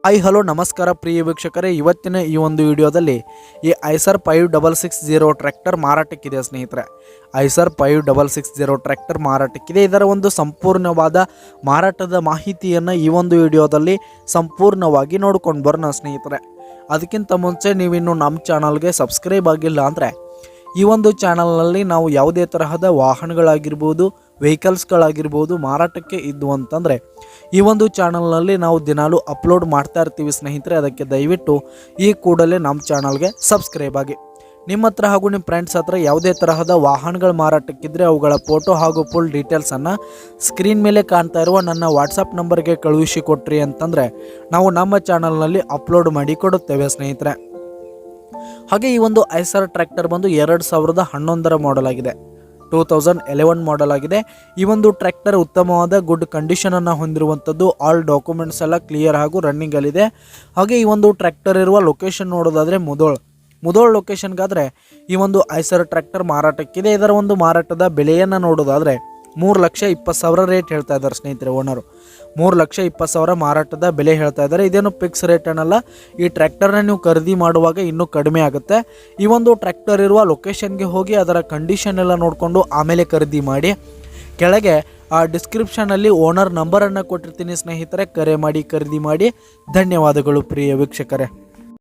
Hi hello ನಮಸ್ಕಾರ ಪ್ರಿಯ ವೀಕ್ಷಕರೇ, ಇವತ್ತಿನ ಈ ಒಂದು ವಿಡಿಯೋದಲ್ಲಿ ಈ ಐಸರ್ 5660 ಟ್ರ್ಯಾಕ್ಟರ್ ಮಾರಾಟಕ್ಕಿದೆ ಸ್ನೇಹಿತರೆ. ಐಸರ್ 5660 ಟ್ರ್ಯಾಕ್ಟರ್ ಮಾರಾಟಕ್ಕಿದೆ. ಇದರ ಒಂದು ಸಂಪೂರ್ಣವಾದ ಮಾರಾಟದ ಮಾಹಿತಿಯನ್ನು ಈ ಒಂದು ವಿಡಿಯೋದಲ್ಲಿ ಸಂಪೂರ್ಣವಾಗಿ ನೋಡ್ಕೊಂಡು ಬರೋಣ ಸ್ನೇಹಿತರೆ. ಅದಕ್ಕಿಂತ ಮುಂಚೆ ನೀವಿನ್ನು ನಮ್ಮ ಚಾನಲ್ಗೆ ಸಬ್ಸ್ಕ್ರೈಬ್ ಆಗಿಲ್ಲ ಅಂದರೆ ಈ ಒಂದು ಚಾನಲ್ನಲ್ಲಿ ನಾವು ಯಾವುದೇ ತರಹದ ವಾಹನಗಳಾಗಿರ್ಬೋದು, ವೆಹಿಕಲ್ಸ್ಗಳಾಗಿರ್ಬೋದು ಮಾರಾಟಕ್ಕೆ ಇದ್ದು ಅಂತಂದರೆ ಈ ಒಂದು ಚಾನಲ್ನಲ್ಲಿ ನಾವು ದಿನಾಲೂ ಅಪ್ಲೋಡ್ ಮಾಡ್ತಾ ಇರ್ತೀವಿ ಸ್ನೇಹಿತರೆ. ಅದಕ್ಕೆ ದಯವಿಟ್ಟು ಈ ಕೂಡಲೇ ನಮ್ಮ ಚಾನಲ್ಗೆ ಸಬ್ಸ್ಕ್ರೈಬ್ ಆಗಿ. ನಿಮ್ಮ ಹತ್ರ ಹಾಗೂ ನಿಮ್ಮ ಫ್ರೆಂಡ್ಸ್ ಹತ್ರ ಯಾವುದೇ ತರಹದ ವಾಹನಗಳ ಮಾರಾಟಕ್ಕಿದ್ರೆ ಅವುಗಳ ಫೋಟೋ ಹಾಗೂ ಫುಲ್ ಡೀಟೇಲ್ಸನ್ನು ಸ್ಕ್ರೀನ್ ಮೇಲೆ ಕಾಣ್ತಾ ಇರುವ ನನ್ನ ವಾಟ್ಸಪ್ ನಂಬರ್ಗೆ ಕಳುಹಿಸಿ ಕೊಟ್ರಿ ಅಂತಂದರೆ ನಾವು ನಮ್ಮ ಚಾನಲ್ನಲ್ಲಿ ಅಪ್ಲೋಡ್ ಮಾಡಿ ಕೊಡುತ್ತೇವೆ ಸ್ನೇಹಿತರೆ. ಹಾಗೆ ಈ ಒಂದು ಐಸರ್ ಟ್ರ್ಯಾಕ್ಟರ್ ಬಂದು 2011 ಮಾಡೆಲ್ ಆಗಿದೆ, 2011 ಮಾಡೆಲ್ ಆಗಿದೆ. ಈ ಒಂದು ಟ್ರ್ಯಾಕ್ಟರ್ ಉತ್ತಮವಾದ ಗುಡ್ ಕಂಡೀಷನನ್ನು ಹೊಂದಿರುವಂಥದ್ದು. ಆಲ್ ಡಾಕ್ಯುಮೆಂಟ್ಸ್ ಎಲ್ಲ ಕ್ಲಿಯರ್ ಹಾಗೂ ರನ್ನಿಂಗಲ್ಲಿದೆ. ಹಾಗೆ ಈ ಒಂದು ಟ್ರ್ಯಾಕ್ಟರ್ ಇರುವ ಲೊಕೇಶನ್ ನೋಡೋದಾದರೆ ಮುದೋಳ್ ಲೊಕೇಶನ್ಗಾದರೆ ಈ ಒಂದು ಐಸರ್ ಟ್ರ್ಯಾಕ್ಟರ್ ಮಾರಾಟಕ್ಕಿದೆ. ಇದರ ಒಂದು ಮಾರಾಟದ ಬೆಲೆಯನ್ನು ನೋಡೋದಾದರೆ 3,20,000 ರೇಟ್ ಹೇಳ್ತಾ ಇದ್ದಾರೆ ಸ್ನೇಹಿತರೆ. ಓನರು 3,20,000 ಮಾರಾಟದ ಬೆಲೆ ಹೇಳ್ತಾ ಇದ್ದಾರೆ. ಇದೇನು ಫಿಕ್ಸ್ ರೇಟ್ ಅನ್ನಲ್ಲ. ಈ ಟ್ರ್ಯಾಕ್ಟರ್ನ ನೀವು ಖರೀದಿ ಮಾಡುವಾಗ ಇನ್ನೂ ಕಡಿಮೆ ಆಗುತ್ತೆ. ಈ ಒಂದು ಟ್ರ್ಯಾಕ್ಟರ್ ಇರುವ ಲೊಕೇಶನ್ಗೆ ಹೋಗಿ ಅದರ ಕಂಡೀಷನ್ ಎಲ್ಲ ನೋಡಿಕೊಂಡು ಆಮೇಲೆ ಖರೀದಿ ಮಾಡಿ. ಕೆಳಗೆ ಆ ಡಿಸ್ಕ್ರಿಪ್ಷನಲ್ಲಿ ಓನರ್ ನಂಬರನ್ನು ಕೊಟ್ಟಿರ್ತೀನಿ ಸ್ನೇಹಿತರೆ, ಕರೆ ಮಾಡಿ ಖರೀದಿ ಮಾಡಿ. ಧನ್ಯವಾದಗಳು ಪ್ರಿಯ ವೀಕ್ಷಕರೇ.